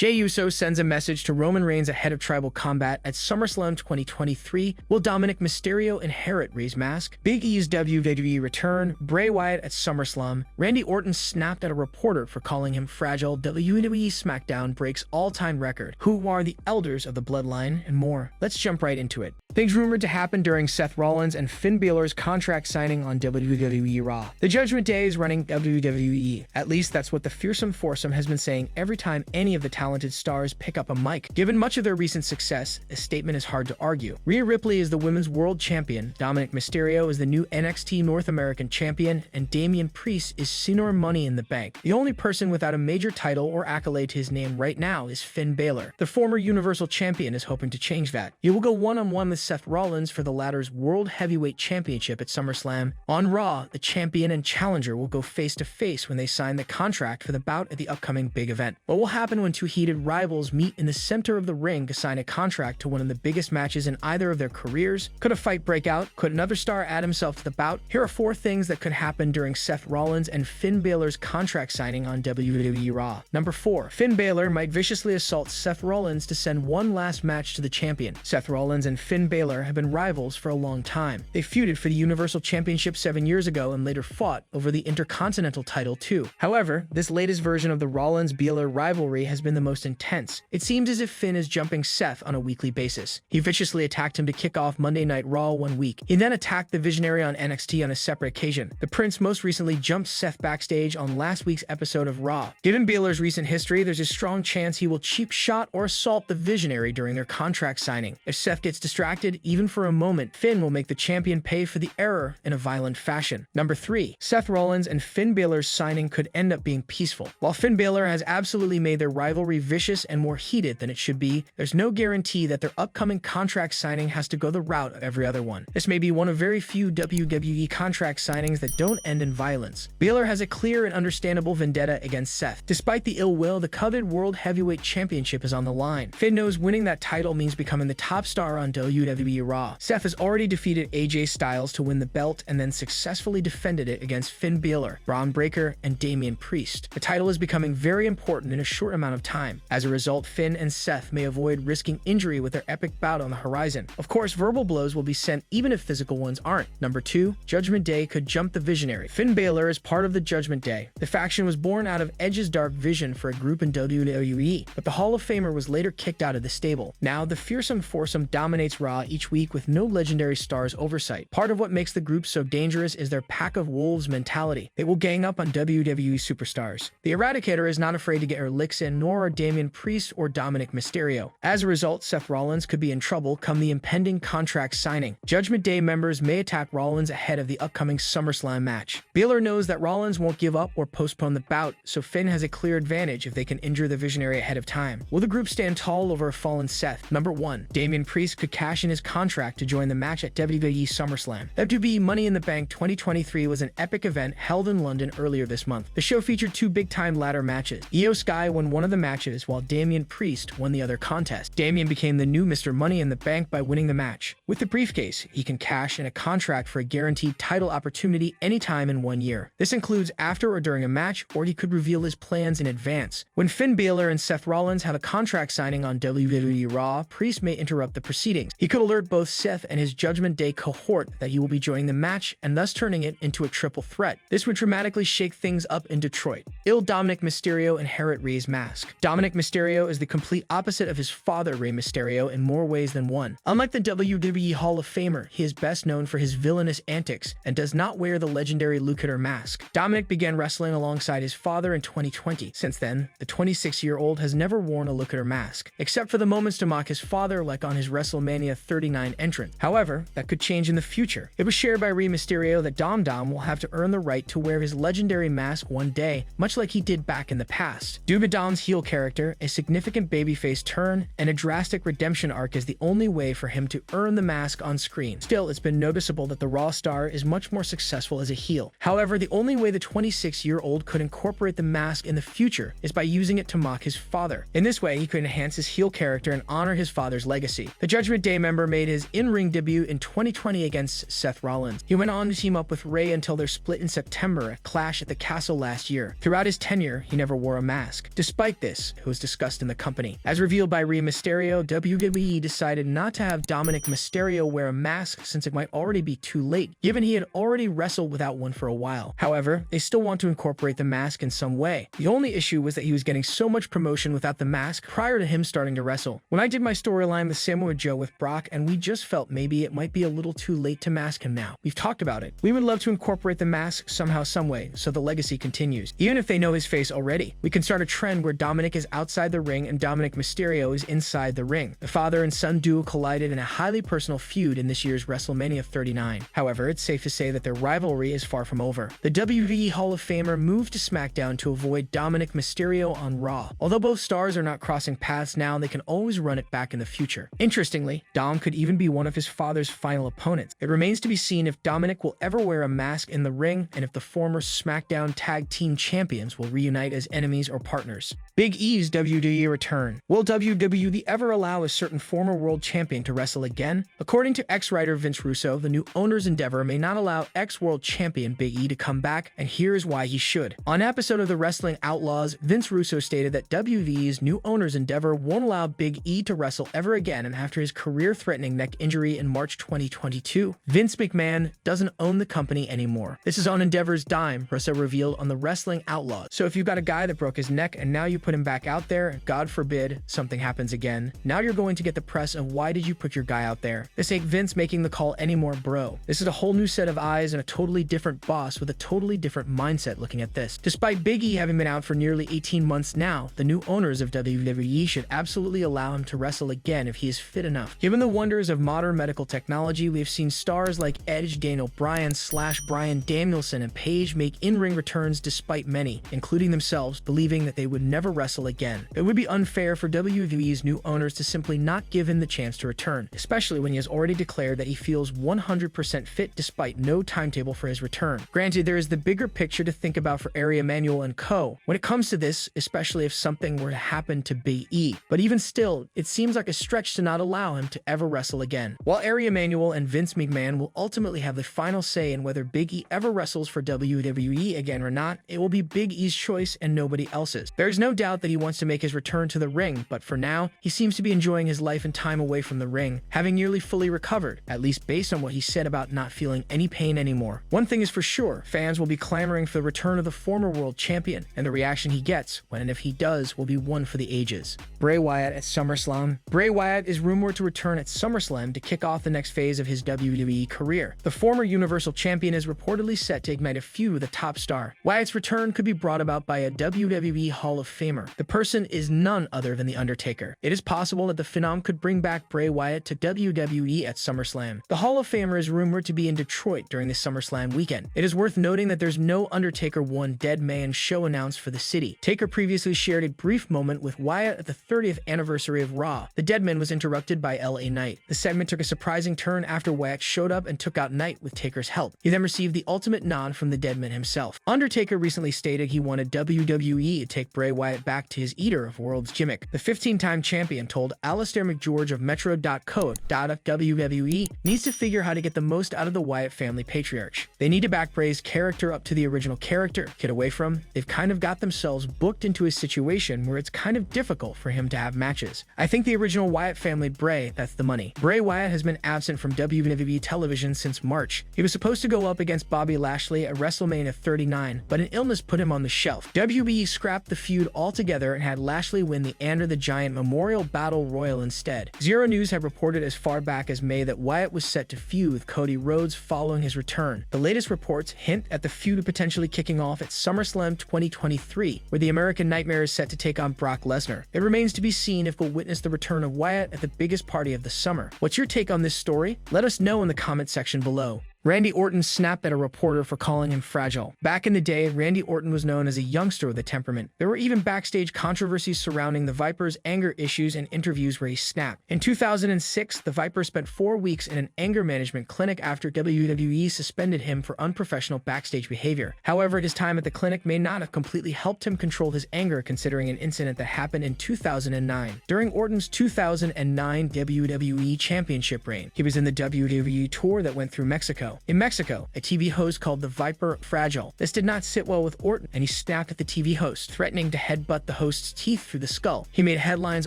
Jey Uso sends a message to Roman Reigns ahead of Tribal Combat at SummerSlam 2023. Will Dominik Mysterio inherit Rey's mask? Big E's WWE return. Bray Wyatt at SummerSlam. Randy Orton snapped at a reporter for calling him fragile. WWE SmackDown breaks all-time record. Who are the elders of the Bloodline? And more. Let's jump right into it. Things rumored to happen during Seth Rollins and Finn Balor's contract signing on WWE Raw. The Judgment Day is running WWE. At least that's what the fearsome foursome has been saying every time any of the talented stars pick up a mic. Given much of their recent success, a statement is hard to argue. Rhea Ripley is the women's world champion, Dominik Mysterio is the new NXT North American champion, and Damian Priest is senior money in the bank. The only person without a major title or accolade to his name right now is Finn Balor. The former Universal Champion is hoping to change that. He will go one-on-one with Seth Rollins for the latter's World Heavyweight Championship at SummerSlam. On Raw, the champion and challenger will go face-to-face when they sign the contract for the bout at the upcoming big event. What will happen when two heated rivals meet in the center of the ring to sign a contract to one of the biggest matches in either of their careers? Could a fight break out? Could another star add himself to the bout? Here are 4 things that could happen during Seth Rollins and Finn Balor's contract signing on WWE Raw. Number 4. Finn Balor might viciously assault Seth Rollins to send one last match to the champion. Seth Rollins and Finn Balor have been rivals for a long time. They feuded for the Universal Championship 7 years ago and later fought over the Intercontinental title too. However, this latest version of the Rollins-Balor rivalry has been the most intense. It seems as if Finn is jumping Seth on a weekly basis. He viciously attacked him to kick off Monday Night Raw one week. He then attacked the Visionary on NXT on a separate occasion. The Prince most recently jumped Seth backstage on last week's episode of Raw. Given Balor's recent history, there's a strong chance he will cheap shot or assault the Visionary during their contract signing. If Seth gets distracted, even for a moment, Finn will make the champion pay for the error in a violent fashion. Number 3. Seth Rollins and Finn Balor's signing could end up being peaceful. While Finn Balor has absolutely made their rivalry vicious and more heated than it should be, there's no guarantee that their upcoming contract signing has to go the route of every other one. This may be one of very few WWE contract signings that don't end in violence. Balor has a clear and understandable vendetta against Seth. Despite the ill will, the coveted World Heavyweight Championship is on the line. Finn knows winning that title means becoming the top star on WWE Raw. Seth has already defeated AJ Styles to win the belt and then successfully defended it against Finn Balor, Braun Breaker, and Damian Priest. The title is becoming very important in a short amount of time. As a result, Finn and Seth may avoid risking injury with their epic bout on the horizon. Of course, verbal blows will be sent even if physical ones aren't. Number 2. Judgment Day could jump the Visionary. Finn Balor is part of the Judgment Day. The faction was born out of Edge's dark vision for a group in WWE, but the Hall of Famer was later kicked out of the stable. Now, the fearsome foursome dominates Raw each week with no legendary stars' oversight. Part of what makes the group so dangerous is their pack of wolves mentality. They will gang up on WWE superstars. The Eradicator is not afraid to get her licks in, nor are Damian Priest or Dominik Mysterio. As a result, Seth Rollins could be in trouble come the impending contract signing. Judgment Day members may attack Rollins ahead of the upcoming SummerSlam match. Balor knows that Rollins won't give up or postpone the bout, so Finn has a clear advantage if they can injure the Visionary ahead of time. Will the group stand tall over a fallen Seth? Number 1. Damian Priest could cash in his contract to join the match at WWE SummerSlam. WWE Money in the Bank 2023 was an epic event held in London earlier this month. The show featured 2 big-time ladder matches. Io Sky won one of the matches while Damian Priest won the other contest. Damian became the new Mr. Money in the Bank by winning the match. With the briefcase, he can cash in a contract for a guaranteed title opportunity anytime in 1 year. This includes after or during a match, or he could reveal his plans in advance. When Finn Balor and Seth Rollins have a contract signing on WWE Raw, Priest may interrupt the proceedings. He could alert both Seth and his Judgment Day cohort that he will be joining the match and thus turning it into a triple threat. This would dramatically shake things up in Detroit. Will Dominik Mysterio inherit Rey's mask? Dominik Mysterio is the complete opposite of his father, Rey Mysterio, in more ways than one. Unlike the WWE Hall of Famer, he is best known for his villainous antics and does not wear the legendary Luchador mask. Dominik began wrestling alongside his father in 2020. Since then, the 26-year-old has never worn a Luchador mask, except for the moments to mock his father, like on his WrestleMania 39 entrance. However, that could change in the future. It was shared by Rey Mysterio that Dom will have to earn the right to wear his legendary mask one day, much like he did back in the past. Due to Dom's heel character, a significant babyface turn, and a drastic redemption arc is the only way for him to earn the mask on screen. Still, it's been noticeable that the Raw star is much more successful as a heel. However, the only way the 26-year-old could incorporate the mask in the future is by using it to mock his father. In this way, he could enhance his heel character and honor his father's legacy. The Judgment Day member made his in-ring debut in 2020 against Seth Rollins. He went on to team up with Rey until their split in September at Clash at the Castle last year. Throughout his tenure, he never wore a mask. Despite this, loss, who was discussed in the company. As revealed by Rey Mysterio, WWE decided not to have Dominik Mysterio wear a mask since it might already be too late, given he had already wrestled without one for a while. However, they still want to incorporate the mask in some way. The only issue was that he was getting so much promotion without the mask prior to him starting to wrestle. When I did my storyline with Samoa Joe with Brock, and we just felt maybe it might be a little too late to mask him now. We've talked about it. We would love to incorporate the mask somehow, someway, so the legacy continues. Even if they know his face already, we can start a trend where Dominik is outside the ring and Dominik Mysterio is inside the ring. The father and son duo collided in a highly personal feud in this year's WrestleMania 39. However, it's safe to say that their rivalry is far from over. The WWE Hall of Famer moved to SmackDown to avoid Dominik Mysterio on Raw. Although both stars are not crossing paths now, they can always run it back in the future. Interestingly, Dom could even be one of his father's final opponents. It remains to be seen if Dominik will ever wear a mask in the ring and if the former SmackDown Tag Team Champions will reunite as enemies or partners. Big E's WWE return. Will WWE ever allow a certain former world champion to wrestle again? According to ex-writer Vince Russo, the new owner's endeavor may not allow ex-world champion Big E to come back, and here is why he should. On an episode of The Wrestling Outlaws, Vince Russo stated that WWE's new owner's endeavor won't allow Big E to wrestle ever again, and after his career-threatening neck injury in March 2022, Vince McMahon doesn't own the company anymore. This is on Endeavor's dime, Russo revealed on The Wrestling Outlaws. So if you've got a guy that broke his neck and now you put him back out there, God forbid something happens again, now you're going to get the press of why did you put your guy out there? This ain't Vince making the call anymore, bro. This is a whole new set of eyes and a totally different boss with a totally different mindset looking at this. Despite Big E having been out for nearly 18 months now, the new owners of WWE should absolutely allow him to wrestle again if he is fit enough. Given the wonders of modern medical technology, we have seen stars like Edge, Daniel Bryan / Bryan Danielson, and Paige make in-ring returns despite many, including themselves, believing that they would never wrestle again. It would be unfair for WWE's new owners to simply not give him the chance to return, especially when he has already declared that he feels 100% fit despite no timetable for his return. Granted, there is the bigger picture to think about for Ari Emanuel and co. when it comes to this, especially if something were to happen to Big E. But even still, it seems like a stretch to not allow him to ever wrestle again. While Ari Emanuel and Vince McMahon will ultimately have the final say in whether Big E ever wrestles for WWE again or not, it will be Big E's choice and nobody else's. There's no doubt that he wants to make his return to the ring, but for now, he seems to be enjoying his life and time away from the ring, having nearly fully recovered, at least based on what he said about not feeling any pain anymore. One thing is for sure, fans will be clamoring for the return of the former world champion, and the reaction he gets, when and if he does, will be one for the ages. Bray Wyatt at SummerSlam. Bray Wyatt is rumored to return at SummerSlam to kick off the next phase of his WWE career. The former Universal Champion is reportedly set to ignite a feud with a top star. Wyatt's return could be brought about by a WWE Hall of Famer. The person is none other than The Undertaker. It is possible that the Phenom could bring back Bray Wyatt to WWE at SummerSlam. The Hall of Famer is rumored to be in Detroit during the SummerSlam weekend. It is worth noting that there's no Undertaker 1 Dead Man show announced for the city. Taker previously shared a brief moment with Wyatt at the 30th anniversary of Raw. The Deadman was interrupted by LA Knight. The segment took a surprising turn after Wyatt showed up and took out Knight with Taker's help. He then received the ultimate nod from the Deadman himself. Undertaker recently stated he wanted WWE to take Bray Wyatt back to his Eater of Worlds gimmick. The 15-time champion told Alistair McGeorge of Metro.co.WWE needs to figure how to get the most out of the Wyatt family patriarch. They need to back Bray's character up to the original character. Get away from. They've kind of got themselves booked into a situation where it's kind of difficult for him to have matches. I think the original Wyatt family Bray, that's the money. Bray Wyatt has been absent from WWE television since March. He was supposed to go up against Bobby Lashley at WrestleMania 39, but an illness put him on the shelf. WWE scrapped the feud altogether and had Lashley win the Andre the Giant Memorial Battle Royal instead. Zero News had reported as far back as May that Wyatt was set to feud with Cody Rhodes following his return. The latest reports hint at the feud potentially kicking off at SummerSlam 2023, where the American Nightmare is set to take on Brock Lesnar. It remains to be seen if we'll witness the return of Wyatt at the biggest party of the summer. What's your take on this story? Let us know in the comment section below. Randy Orton snapped at a reporter for calling him fragile. Back in the day, Randy Orton was known as a youngster with a temperament. There were even backstage controversies surrounding the Viper's anger issues and interviews where he snapped. In 2006, the Viper spent 4 weeks in an anger management clinic after WWE suspended him for unprofessional backstage behavior. However, his time at the clinic may not have completely helped him control his anger considering an incident that happened in 2009. During Orton's 2009 WWE Championship reign, he was in the WWE tour that went through Mexico. Uso. In Mexico, a TV host called the Viper Fragile. This did not sit well with Orton, and he snapped at the TV host, threatening to headbutt the host's teeth through the skull. He made headlines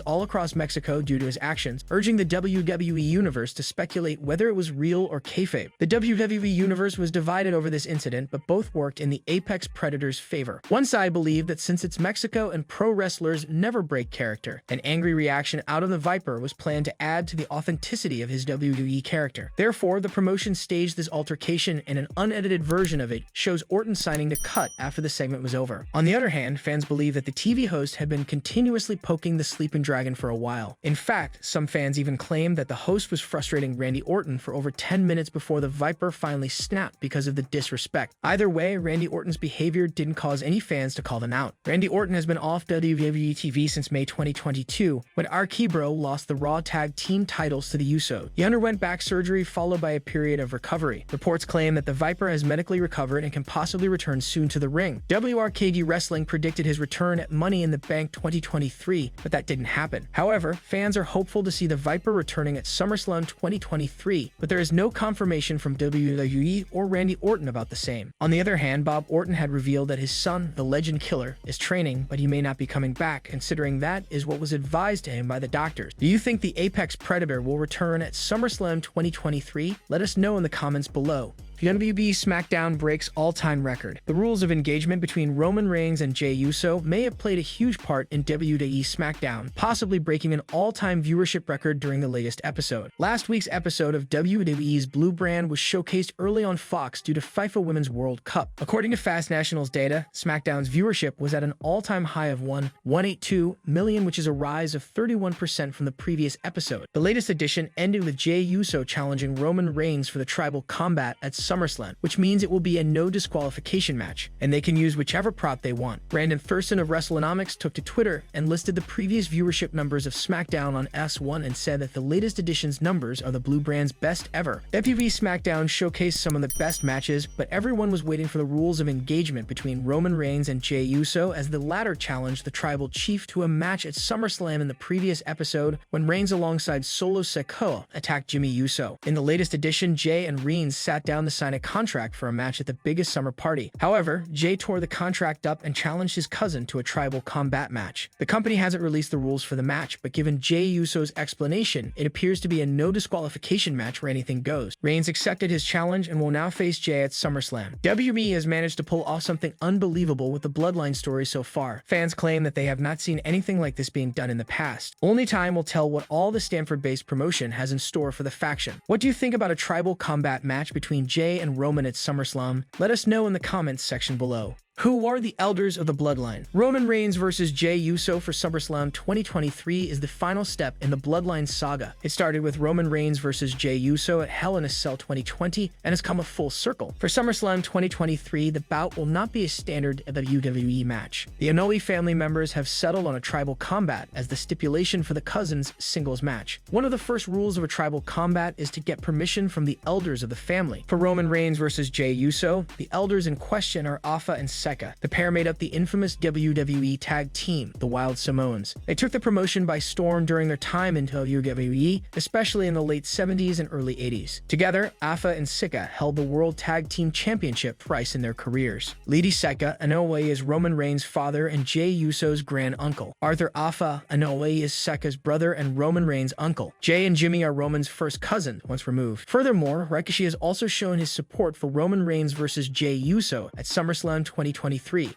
all across Mexico due to his actions, urging the WWE Universe to speculate whether it was real or kayfabe. The WWE Universe was divided over this incident, but both worked in the Apex Predator's favor. One side believed that since it's Mexico and pro wrestlers never break character, an angry reaction out of the Viper was planned to add to the authenticity of his WWE character. Therefore, the promotion staged this altercation, and an unedited version of it shows Orton signing to cut after the segment was over. On the other hand, fans believe that the TV host had been continuously poking the sleeping dragon for a while. In fact, some fans even claimed that the host was frustrating Randy Orton for over 10 minutes before the Viper finally snapped because of the disrespect. Either way, Randy Orton's behavior didn't cause any fans to call them out. Randy Orton has been off WWE TV since May 2022, when Arquebro lost the Raw Tag Team titles to the Usos. He underwent back surgery followed by a period of recovery. Reports claim that the Viper has medically recovered and can possibly return soon to the ring. WRKD Wrestling predicted his return at Money in the Bank 2023, but that didn't happen. However, fans are hopeful to see the Viper returning at SummerSlam 2023, but there is no confirmation from WWE or Randy Orton about the same. On the other hand, Bob Orton had revealed that his son, the Legend Killer, is training, but he may not be coming back, considering that is what was advised to him by the doctors. Do you think the Apex Predator will return at SummerSlam 2023? Let us know in the comments below. WWE SmackDown breaks all-time record. The rules of engagement between Roman Reigns and Jey Uso may have played a huge part in WWE SmackDown, possibly breaking an all-time viewership record during the latest episode. Last week's episode of WWE's Blue Brand was showcased early on Fox due to FIFA Women's World Cup. According to Fast National's data, SmackDown's viewership was at an all-time high of 1.182 million, which is a rise of 31% from the previous episode. The latest edition ended with Jey Uso challenging Roman Reigns for the tribal combat at SummerSlam, which means it will be a no disqualification match, and they can use whichever prop they want. Brandon Thurston of WrestleNomics took to Twitter and listed the previous viewership numbers of SmackDown on S1 and said that the latest edition's numbers are the Blue Brand's best ever. WWE SmackDown showcased some of the best matches, but everyone was waiting for the rules of engagement between Roman Reigns and Jey Uso, as the latter challenged the tribal chief to a match at SummerSlam in the previous episode, when Reigns alongside Solo Sikoa attacked Jimmy Uso. In the latest edition, Jey and Reigns sat down to sign a contract for a match at the biggest summer party. However, Jey tore the contract up and challenged his cousin to a tribal combat match. The company hasn't released the rules for the match, but given Jey Uso's explanation, it appears to be a no disqualification match where anything goes. Reigns accepted his challenge and will now face Jey at SummerSlam. WWE has managed to pull off something unbelievable with the Bloodline story so far. Fans claim that they have not seen anything like this being done in the past. Only time will tell what all the Stanford-based promotion has in store for the faction. What do you think about a tribal combat match between Jey and Roman at SummerSlam? Let us know in the comments section below. Who are the elders of the Bloodline? Roman Reigns versus Jey Uso for SummerSlam 2023 is the final step in the Bloodline saga. It started with Roman Reigns versus Jey Uso at Hell in a Cell 2020 and has come a full circle. For SummerSlam 2023, the bout will not be a standard WWE match. The Inoue family members have settled on a tribal combat as the stipulation for the cousins' singles match. One of the first rules of a tribal combat is to get permission from the elders of the family. For Roman Reigns versus Jey Uso, the elders in question are Alpha and Seka. The pair made up the infamous WWE tag team, the Wild Samoans. They took the promotion by storm during their time in WWE, especially in the late 70s and early 80s. Together, Alpha and Seka held the World Tag Team Championship thrice in their careers. Lady Seka Inoue is Roman Reigns' father and Jey Uso's grand-uncle. Arthur Alpha Inoue is Seka's brother and Roman Reigns' uncle. Jey and Jimmy are Roman's first cousin, once removed. Furthermore, Rikishi has also shown his support for Roman Reigns versus Jey Uso at SummerSlam 2023.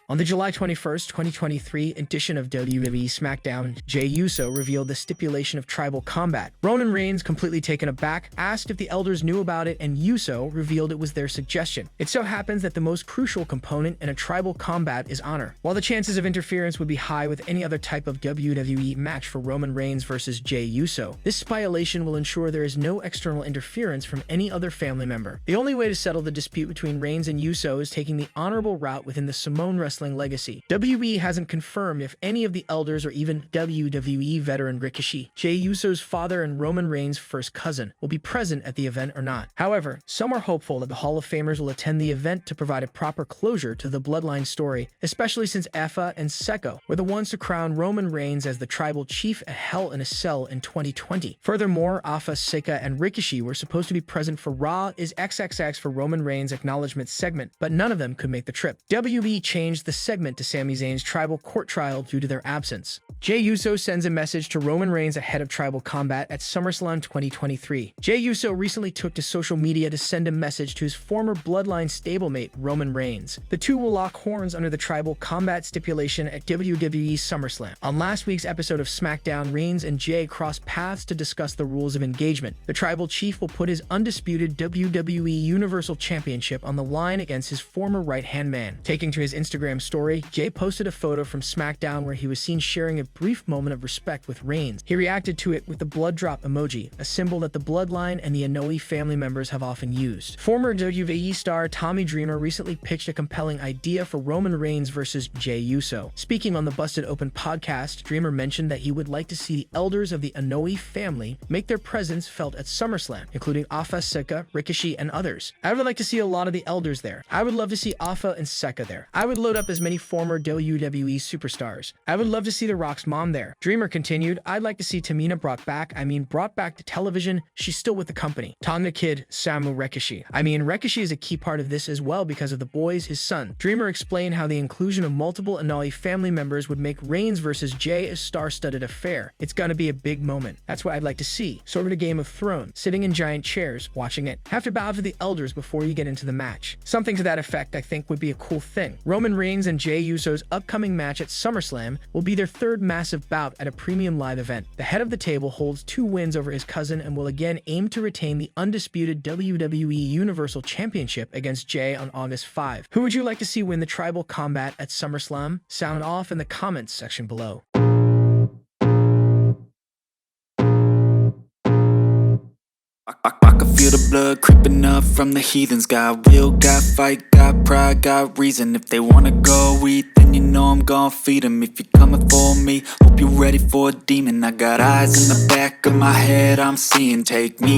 On the July 21st, 2023 edition of WWE SmackDown, Jey Uso revealed the stipulation of tribal combat. Roman Reigns, completely taken aback, asked if the elders knew about it, and Uso revealed it was their suggestion. It so happens that the most crucial component in a tribal combat is honor. While the chances of interference would be high with any other type of WWE match for Roman Reigns versus Jey Uso, this stipulation will ensure there is no external interference from any other family member. The only way to settle the dispute between Reigns and Uso is taking the honorable route within the Samoan wrestling legacy. WWE hasn't confirmed if any of the elders or even WWE veteran Ricochet, Jey Uso's father and Roman Reigns' first cousin, will be present at the event or not. However, some are hopeful that the Hall of Famers will attend the event to provide a proper closure to the Bloodline story, especially since Afa and Seko were the ones to crown Roman Reigns as the tribal chief at Hell in a Cell in 2020. Furthermore, Afa, Sika, and Ricochet were supposed to be present for Raw is XXX for Roman Reigns' acknowledgement segment, but none of them could make the trip. WWE changed the segment to Sami Zayn's tribal court trial due to their absence. Jey Uso sends a message to Roman Reigns ahead of tribal combat at SummerSlam 2023. Jey Uso recently took to social media to send a message to his former Bloodline stablemate, Roman Reigns. The two will lock horns under the tribal combat stipulation at WWE SummerSlam. On last week's episode of SmackDown, Reigns and Jey crossed paths to discuss the rules of engagement. The tribal chief will put his undisputed WWE Universal Championship on the line against his former right-hand man. Taking to his Instagram story, Jey posted a photo from SmackDown where he was seen sharing a brief moment of respect with Reigns. He reacted to it with the blood drop emoji, a symbol that the Bloodline and the Inoue family members have often used. Former WWE star Tommy Dreamer recently pitched a compelling idea for Roman Reigns versus Jey Uso. Speaking on the Busted Open podcast, Dreamer mentioned that he would like to see the elders of the Inoue family make their presence felt at SummerSlam, including Afa, Sika, Ricochet, and others. I would like to see a lot of the elders there. I would love to see Afa and Sika there. I would load up as many former WWE superstars. I would love to see The Rock's mom there. Dreamer continued, I'd like to see Tamina brought back to television. She's still with the company. Tonga Kid, Samu Ricochet. Ricochet is a key part of this as well because of the boys, his son. Dreamer explained how the inclusion of multiple Inoue family members would make Reigns versus Jey a star-studded affair. It's gonna be a big moment. That's what I'd like to see. Sort of a Game of Thrones, sitting in giant chairs, watching it. Have to bow to the elders before you get into the match. Something to that effect I think would be a cool thing. Roman Reigns and Jey Uso's upcoming match at SummerSlam will be their third massive bout at a premium live event. The head of the table holds 2 wins over his cousin and will again aim to retain the undisputed WWE Universal Championship against Jey on August 5. Who would you like to see win the tribal combat at SummerSlam? Sound off in the comments section below. I can feel the blood creeping up from the heathens. Got will, got fight, got pride, got reason. If they wanna go eat, then you know I'm gon' feed them. If you're coming for me, hope you're ready for a demon. I got eyes in the back of my head, I'm seeing. Take me